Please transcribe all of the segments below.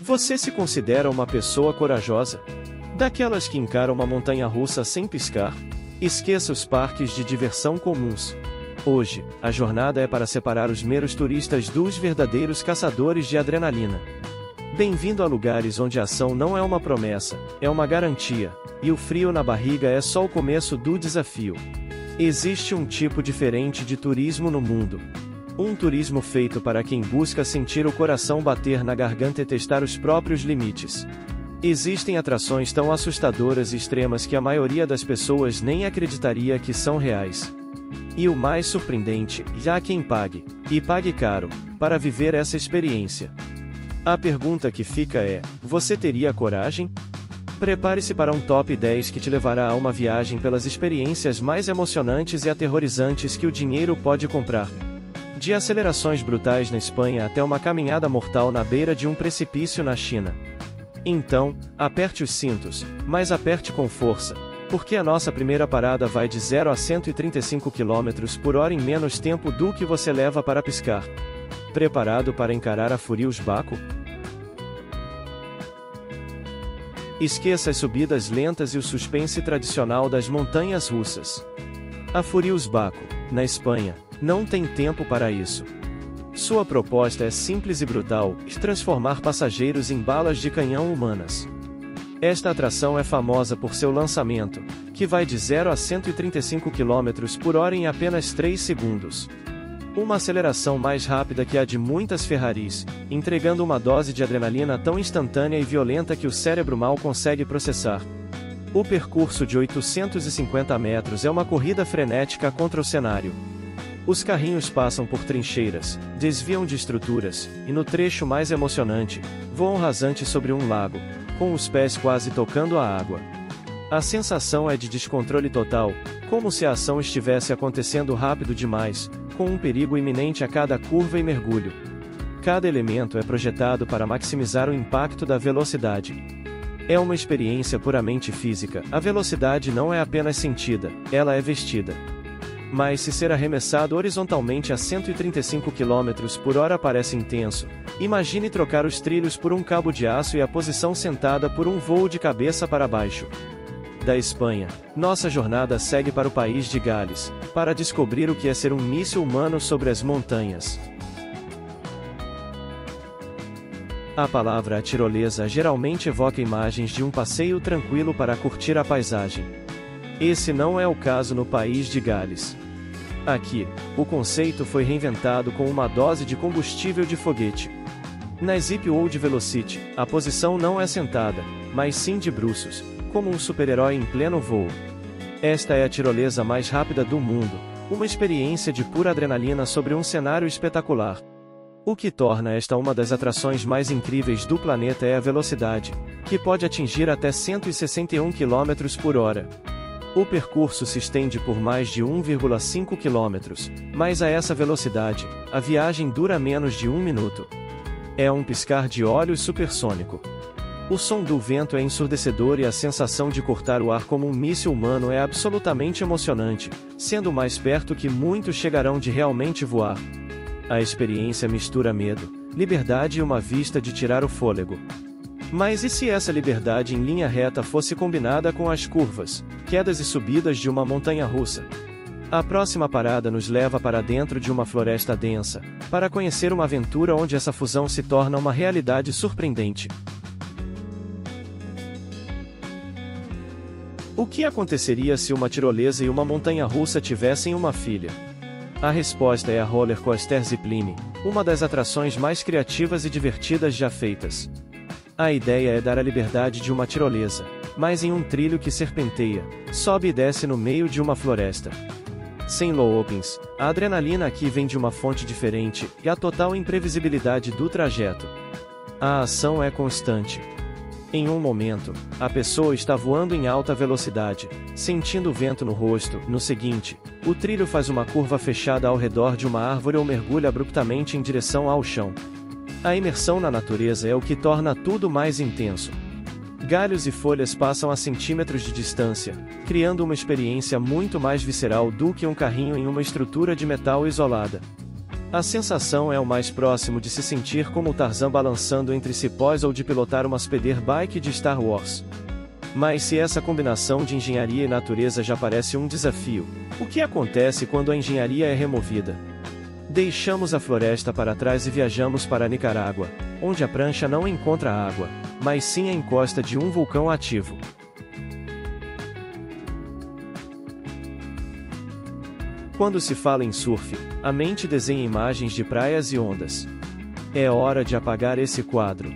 Você se considera uma pessoa corajosa? Daquelas que encaram uma montanha-russa sem piscar? Esqueça os parques de diversão comuns. Hoje, a jornada é para separar os meros turistas dos verdadeiros caçadores de adrenalina. Bem-vindo a lugares onde a ação não é uma promessa, é uma garantia, e o frio na barriga é só o começo do desafio. Existe um tipo diferente de turismo no mundo. Um turismo feito para quem busca sentir o coração bater na garganta e testar os próprios limites. Existem atrações tão assustadoras e extremas que a maioria das pessoas nem acreditaria que são reais. E o mais surpreendente, há quem pague, e pague caro, para viver essa experiência. A pergunta que fica é: você teria coragem? Prepare-se para um top 10 que te levará a uma viagem pelas experiências mais emocionantes e aterrorizantes que o dinheiro pode comprar. De acelerações brutais na Espanha até uma caminhada mortal na beira de um precipício na China. Então, aperte os cintos, mas aperte com força, porque a nossa primeira parada vai de 0 a 135 km/h em menos tempo do que você leva para piscar. Preparado para encarar a Furius-Baco? Esqueça as subidas lentas e o suspense tradicional das montanhas russas. A Furius-Baco, na Espanha, não tem tempo para isso. Sua proposta é simples e brutal: transformar passageiros em balas de canhão humanas. Esta atração é famosa por seu lançamento, que vai de 0 a 135 km/h em apenas 3 segundos. Uma aceleração mais rápida que a de muitas Ferraris, entregando uma dose de adrenalina tão instantânea e violenta que o cérebro mal consegue processar. O percurso de 850 metros é uma corrida frenética contra o cenário. Os carrinhos passam por trincheiras, desviam de estruturas, e no trecho mais emocionante, voam rasante sobre um lago, com os pés quase tocando a água. A sensação é de descontrole total, como se a ação estivesse acontecendo rápido demais, com um perigo iminente a cada curva e mergulho. Cada elemento é projetado para maximizar o impacto da velocidade. É uma experiência puramente física. A velocidade não é apenas sentida, ela é vestida. Mas se ser arremessado horizontalmente a 135 km/h parece intenso, imagine trocar os trilhos por um cabo de aço e a posição sentada por um voo de cabeça para baixo. Da Espanha, nossa jornada segue para o país de Gales, para descobrir o que é ser um míssil humano sobre as montanhas. A palavra tirolesa geralmente evoca imagens de um passeio tranquilo para curtir a paisagem. Esse não é o caso no país de Gales. Aqui, o conceito foi reinventado com uma dose de combustível de foguete. Na Zip ou de Velocity, a posição não é sentada, mas sim de bruços, como um super-herói em pleno voo. Esta é a tirolesa mais rápida do mundo, uma experiência de pura adrenalina sobre um cenário espetacular. O que torna esta uma das atrações mais incríveis do planeta é a velocidade, que pode atingir até 161 km/h. O percurso se estende por mais de 1,5 km, mas a essa velocidade, a viagem dura menos de 1 minuto. É um piscar de olhos supersônico. O som do vento é ensurdecedor e a sensação de cortar o ar como um míssil humano é absolutamente emocionante, sendo mais perto que muitos chegarão de realmente voar. A experiência mistura medo, liberdade e uma vista de tirar o fôlego. Mas e se essa liberdade em linha reta fosse combinada com as curvas, quedas e subidas de uma montanha-russa? A próxima parada nos leva para dentro de uma floresta densa, para conhecer uma aventura onde essa fusão se torna uma realidade surpreendente. O que aconteceria se uma tirolesa e uma montanha-russa tivessem uma filha? A resposta é a Roller Coaster Zipline, uma das atrações mais criativas e divertidas já feitas. A ideia é dar a liberdade de uma tirolesa, mas em um trilho que serpenteia, sobe e desce no meio de uma floresta. Sem loopings, a adrenalina aqui vem de uma fonte diferente, e a total imprevisibilidade do trajeto. A ação é constante. Em um momento, a pessoa está voando em alta velocidade, sentindo o vento no rosto. No seguinte, o trilho faz uma curva fechada ao redor de uma árvore ou mergulha abruptamente em direção ao chão. A imersão na natureza é o que torna tudo mais intenso. Galhos e folhas passam a centímetros de distância, criando uma experiência muito mais visceral do que um carrinho em uma estrutura de metal isolada. A sensação é o mais próximo de se sentir como o Tarzan balançando entre cipós ou de pilotar uma speeder bike de Star Wars. Mas se essa combinação de engenharia e natureza já parece um desafio, o que acontece quando a engenharia é removida? Deixamos a floresta para trás e viajamos para a Nicarágua, onde a prancha não encontra água, mas sim a encosta de um vulcão ativo. Quando se fala em surf, a mente desenha imagens de praias e ondas. É hora de apagar esse quadro.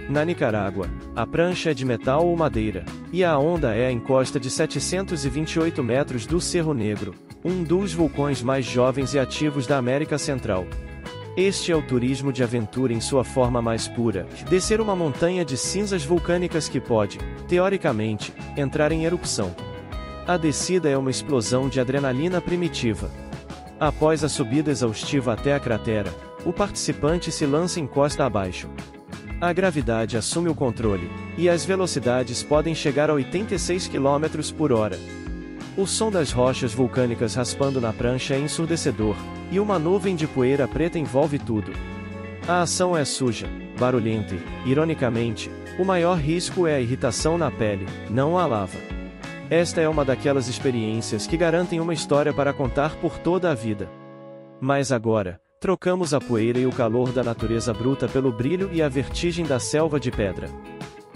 Na Nicarágua, a prancha é de metal ou madeira, e a onda é a encosta de 728 metros do Cerro Negro, um dos vulcões mais jovens e ativos da América Central. Este é o turismo de aventura em sua forma mais pura, descer uma montanha de cinzas vulcânicas que pode, teoricamente, entrar em erupção. A descida é uma explosão de adrenalina primitiva. Após a subida exaustiva até a cratera, o participante se lança em costa abaixo. A gravidade assume o controle, e as velocidades podem chegar a 86 km por hora. O som das rochas vulcânicas raspando na prancha é ensurdecedor, e uma nuvem de poeira preta envolve tudo. A ação é suja, barulhenta e, ironicamente, o maior risco é a irritação na pele, não a lava. Esta é uma daquelas experiências que garantem uma história para contar por toda a vida. Mas agora, trocamos a poeira e o calor da natureza bruta pelo brilho e a vertigem da selva de pedra.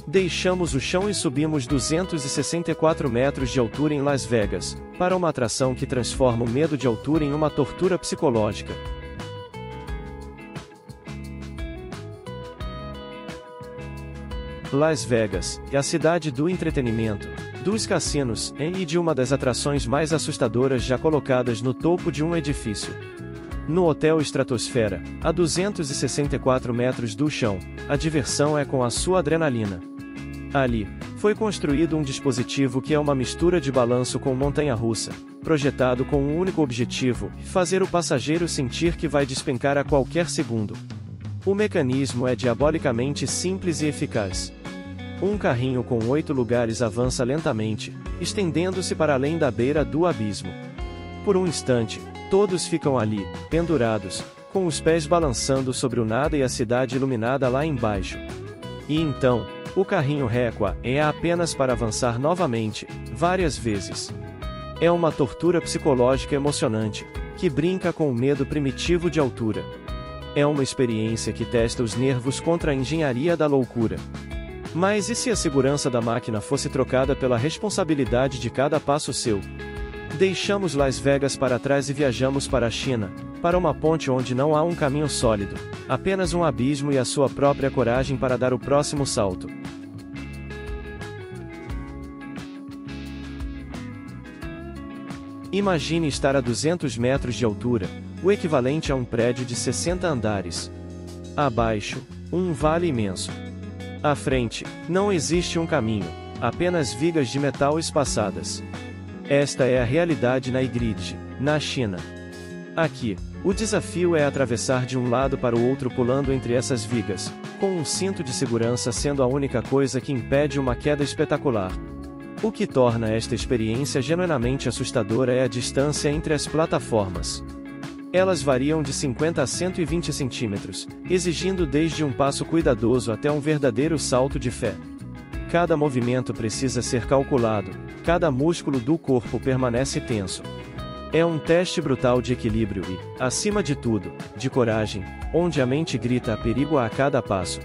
Deixamos o chão e subimos 264 metros de altura em Las Vegas, para uma atração que transforma o medo de altura em uma tortura psicológica. Las Vegas é a cidade do entretenimento, dos cassinos e de uma das atrações mais assustadoras já colocadas no topo de um edifício. No Hotel Estratosfera, a 264 metros do chão, a diversão é com a sua adrenalina. Ali, foi construído um dispositivo que é uma mistura de balanço com montanha-russa, projetado com um único objetivo: fazer o passageiro sentir que vai despencar a qualquer segundo. O mecanismo é diabolicamente simples e eficaz. Um carrinho com 8 lugares avança lentamente, estendendo-se para além da beira do abismo. Por um instante, todos ficam ali, pendurados, com os pés balançando sobre o nada e a cidade iluminada lá embaixo. E então, o carrinho recua, apenas para avançar novamente, várias vezes. É uma tortura psicológica emocionante, que brinca com o medo primitivo de altura. É uma experiência que testa os nervos contra a engenharia da loucura. Mas e se a segurança da máquina fosse trocada pela responsabilidade de cada passo seu? Deixamos Las Vegas para trás e viajamos para a China, para uma ponte onde não há um caminho sólido, apenas um abismo e a sua própria coragem para dar o próximo salto. Imagine estar a 200 metros de altura, o equivalente a um prédio de 60 andares. Abaixo, um vale imenso. À frente, não existe um caminho, apenas vigas de metal espaçadas. Esta é a realidade na Ygritte, na China. Aqui, o desafio é atravessar de um lado para o outro pulando entre essas vigas, com um cinto de segurança sendo a única coisa que impede uma queda espetacular. O que torna esta experiência genuinamente assustadora é a distância entre as plataformas. Elas variam de 50 a 120 centímetros, exigindo desde um passo cuidadoso até um verdadeiro salto de fé. Cada movimento precisa ser calculado, cada músculo do corpo permanece tenso. É um teste brutal de equilíbrio e, acima de tudo, de coragem, onde a mente grita a perigo a cada passo.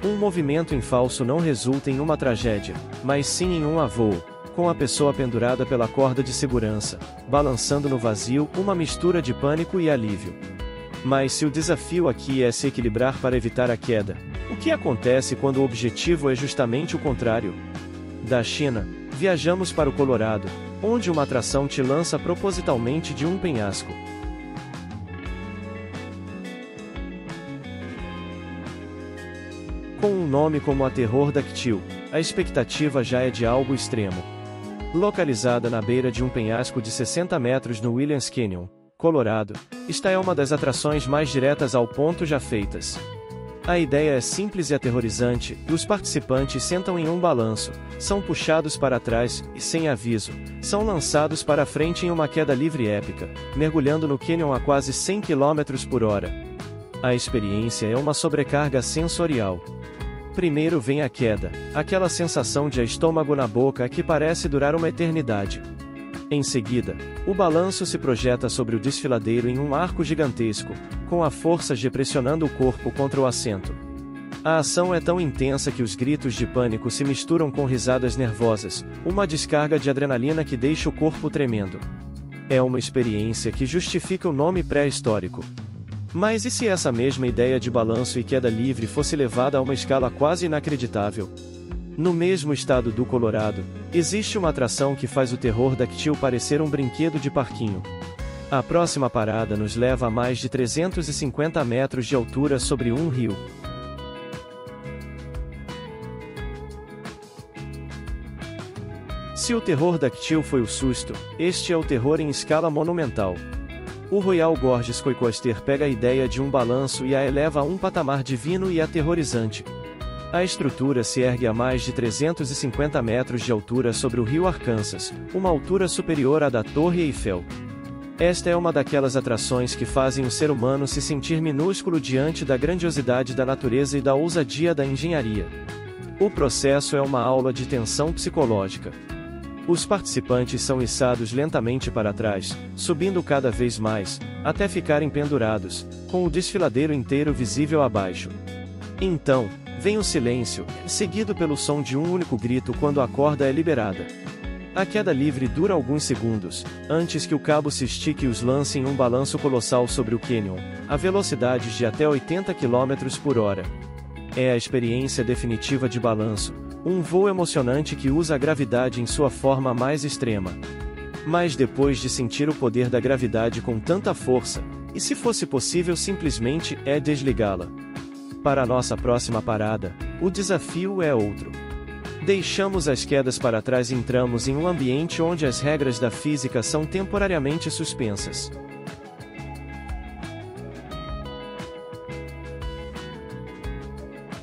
Um movimento em falso não resulta em uma tragédia, mas sim em um voo, com a pessoa pendurada pela corda de segurança, balançando no vazio, uma mistura de pânico e alívio. Mas se o desafio aqui é se equilibrar para evitar a queda, o que acontece quando o objetivo é justamente o contrário? Da China, viajamos para o Colorado, onde uma atração te lança propositalmente de um penhasco. Com um nome como a Terror Dáctil, a expectativa já é de algo extremo. Localizada na beira de um penhasco de 60 metros no Williams Canyon, Colorado, esta é uma das atrações mais diretas ao ponto já feitas. A ideia é simples e aterrorizante: os participantes sentam em um balanço, são puxados para trás e, sem aviso, são lançados para frente em uma queda livre épica, mergulhando no cânion a quase 100 km por hora. A experiência é uma sobrecarga sensorial. Primeiro vem a queda, aquela sensação de estômago na boca que parece durar uma eternidade. Em seguida, o balanço se projeta sobre o desfiladeiro em um arco gigantesco, com a força G pressionando o corpo contra o assento. A ação é tão intensa que os gritos de pânico se misturam com risadas nervosas, uma descarga de adrenalina que deixa o corpo tremendo. É uma experiência que justifica o nome pré-histórico. Mas e se essa mesma ideia de balanço e queda livre fosse levada a uma escala quase inacreditável? No mesmo estado do Colorado, existe uma atração que faz o terror dáctil parecer um brinquedo de parquinho. A próxima parada nos leva a mais de 350 metros de altura sobre um rio. Se o terror dáctil foi o susto, este é o terror em escala monumental. O Royal Gorges Coicoster pega a ideia de um balanço e a eleva a um patamar divino e aterrorizante. A estrutura se ergue a mais de 350 metros de altura sobre o rio Arkansas, uma altura superior à da Torre Eiffel. Esta é uma daquelas atrações que fazem o ser humano se sentir minúsculo diante da grandiosidade da natureza e da ousadia da engenharia. O processo é uma aula de tensão psicológica. Os participantes são içados lentamente para trás, subindo cada vez mais, até ficarem pendurados, com o desfiladeiro inteiro visível abaixo. Então, vem o silêncio, seguido pelo som de um único grito quando a corda é liberada. A queda livre dura alguns segundos, antes que o cabo se estique e os lance em um balanço colossal sobre o cânion, a velocidades de até 80 km por hora. É a experiência definitiva de balanço, um voo emocionante que usa a gravidade em sua forma mais extrema. Mas depois de sentir o poder da gravidade com tanta força, e se fosse possível simplesmente desligá-la? Para a nossa próxima parada, o desafio é outro. Deixamos as quedas para trás e entramos em um ambiente onde as regras da física são temporariamente suspensas.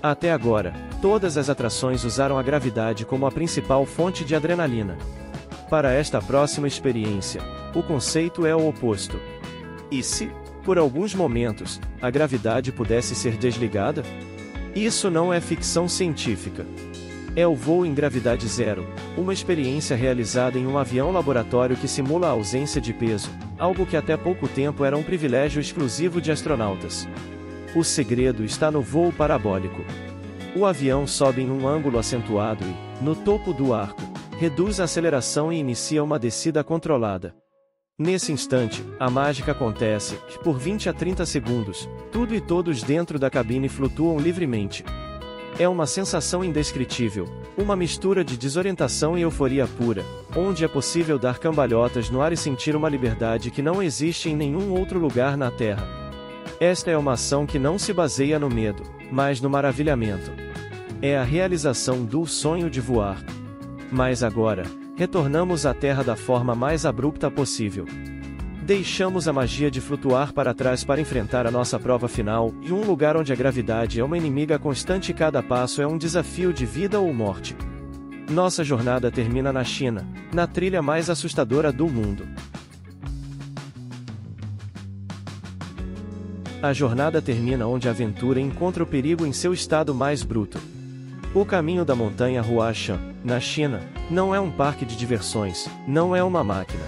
Até agora, todas as atrações usaram a gravidade como a principal fonte de adrenalina. Para esta próxima experiência, o conceito é o oposto. E se, por alguns momentos, a gravidade pudesse ser desligada? Isso não é ficção científica. É o voo em gravidade zero, uma experiência realizada em um avião laboratório que simula a ausência de peso, algo que até pouco tempo era um privilégio exclusivo de astronautas. O segredo está no voo parabólico. O avião sobe em um ângulo acentuado e, no topo do arco, reduz a aceleração e inicia uma descida controlada. Nesse instante, a mágica acontece, que por 20 a 30 segundos, tudo e todos dentro da cabine flutuam livremente. É uma sensação indescritível, uma mistura de desorientação e euforia pura, onde é possível dar cambalhotas no ar e sentir uma liberdade que não existe em nenhum outro lugar na Terra. Esta é uma ação que não se baseia no medo, mas no maravilhamento. É a realização do sonho de voar. Mas agora, retornamos à Terra da forma mais abrupta possível. Deixamos a magia de flutuar para trás para enfrentar a nossa prova final, e um lugar onde a gravidade é uma inimiga constante e cada passo é um desafio de vida ou morte. Nossa jornada termina na China, na trilha mais assustadora do mundo. A jornada termina onde a aventura encontra o perigo em seu estado mais bruto. O caminho da montanha Huashan, na China, não é um parque de diversões, não é uma máquina.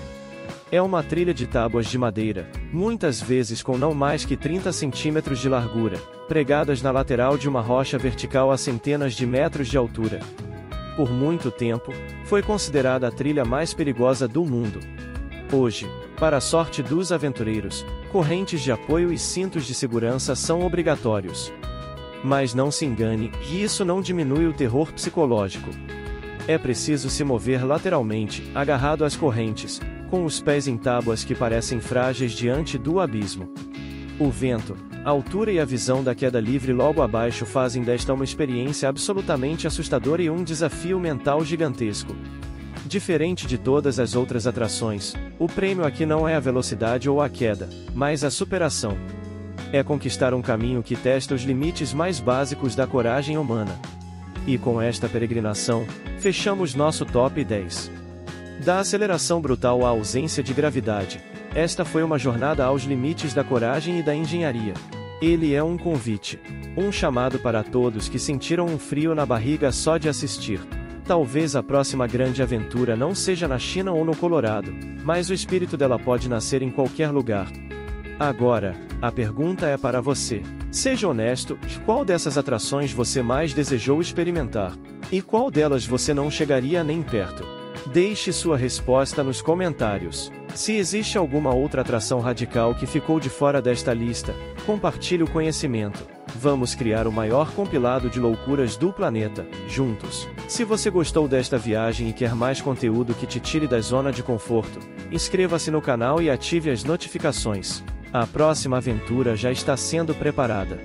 É uma trilha de tábuas de madeira, muitas vezes com não mais que 30 centímetros de largura, pregadas na lateral de uma rocha vertical a centenas de metros de altura. Por muito tempo, foi considerada a trilha mais perigosa do mundo. Hoje, para a sorte dos aventureiros, correntes de apoio e cintos de segurança são obrigatórios. Mas não se engane, e isso não diminui o terror psicológico. É preciso se mover lateralmente, agarrado às correntes, com os pés em tábuas que parecem frágeis diante do abismo. O vento, a altura e a visão da queda livre logo abaixo fazem desta uma experiência absolutamente assustadora e um desafio mental gigantesco. Diferente de todas as outras atrações, o prêmio aqui não é a velocidade ou a queda, mas a superação. é conquistar um caminho que testa os limites mais básicos da coragem humana. E com esta peregrinação, fechamos nosso top 10. Da aceleração brutal à ausência de gravidade, esta foi uma jornada aos limites da coragem e da engenharia. Ele é um convite, um chamado para todos que sentiram um frio na barriga só de assistir. Talvez a próxima grande aventura não seja na China ou no Colorado, mas o espírito dela pode nascer em qualquer lugar. Agora, a pergunta é para você. Seja honesto, qual dessas atrações você mais desejou experimentar? E qual delas você não chegaria nem perto? Deixe sua resposta nos comentários. Se existe alguma outra atração radical que ficou de fora desta lista, compartilhe o conhecimento. Vamos criar o maior compilado de loucuras do planeta, juntos. Se você gostou desta viagem e quer mais conteúdo que te tire da zona de conforto, inscreva-se no canal e ative as notificações. A próxima aventura já está sendo preparada.